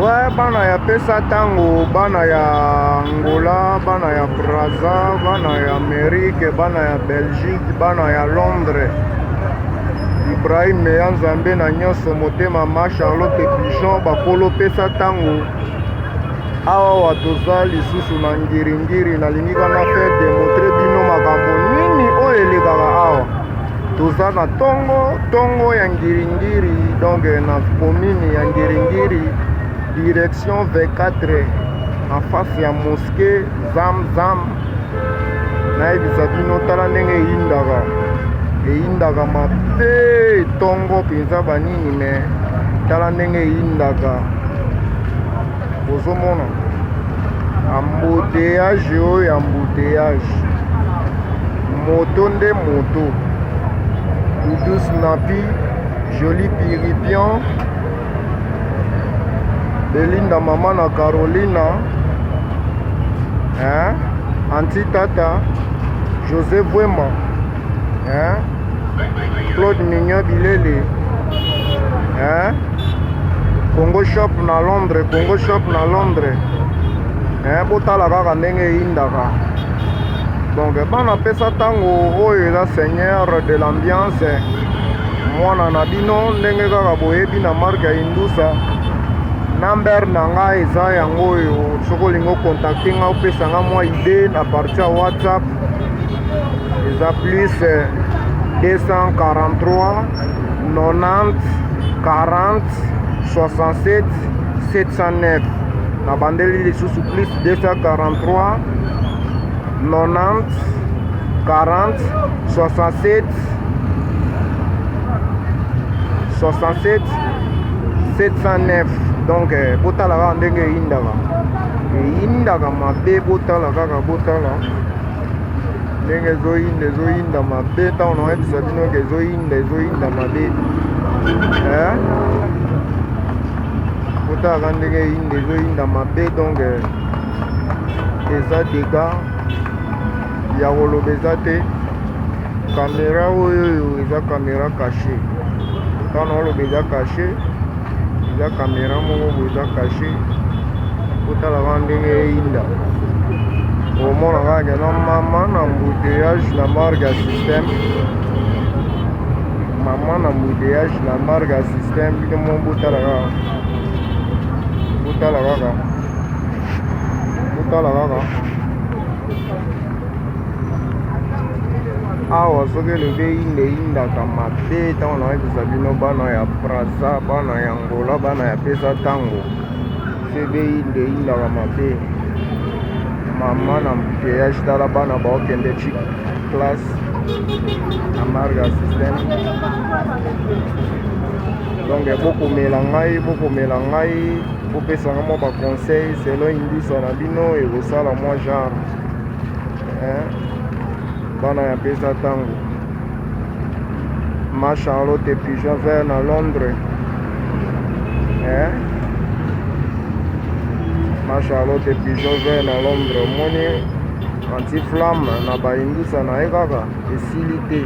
Ouais, bana ya pesa tango, bana ya Angola, bana ya Brazza, bana ya Amérique, bana ya Belgique, bana ya Londres. Ibrahim ya Nzambe na nyonso motema ma Charlotte Pigeon bakolo pesa tango. Awa toza lisusu na ngiringiri nalingi kana fe demontre bino makambo nini oyo elekaka awa. Toza na tongo ya ngiringiri, donc na commune ya ngiringiri, direction 24 en face ya mosquée Zamzam. Nayebisa bino tala ndenge eyindaka mabe tongo mpenza banini, me tala ndenge eyindaka. Ozomona embouteillage oyo, embouteillage moto nde moto. Doudou Snappy, Joli Piripian, Belinda Mama na Carolina, Anti Tata, José Bwema, Claude Mignon Bilele, Congo Shop na Londres, Congo Shop na Londres. Botala kaka ndenge eyindaka. Donc bana pesa tango oyo eza seigneur de l'ambiance. Mwana na bino ndenge kaka boyebi na marque ya Indusa. Number na ngai eza yango oyo, soki olingi okontakte nga opesa nga mwa idée na partir ya WhatsApp, eza plus 243 90 40 67 709. Na bandeli lisusu plus 243 90 40 67 67 709. Donc botala ndenge eyindaka mabe, botala kaka, botala ndenge ezoyinda mabe. Ntango nayebisa bino ke ezoyinda mabe, botala ndenge ezoyinda mabe. Donc eza dega ya koloba eza te. Kamera oyo eza kamera caché. Ntango oloba eza caché, eza kamera moko boye eza caché. Botalaka ndenge eyinda. Omona kaka na mama na embouteillage na marque ya système. Mama na embouteillage na marque ya système. Bino mo botala kaka, botala kaka, botala kaka. Awa soki elobi eyindaka mabe, ntango nayebisa bino bana ya Brazza, bana ya Angola, bana ya pesa tango, soki eyindaka mabe. Mama na embouteillage, tala bana baokende chic classe na marque ya système. Donc bokomela ngai, bopesanga mwa baconseil selo Indusa na bino ekosala mwa genre bana ya pesa tango. Ma Charlotte Pigeon vert na Londres, Ma Charlotte Pigeon vert na Londres. Moni anti-flamme na ba Indusa na ye kaka esili te.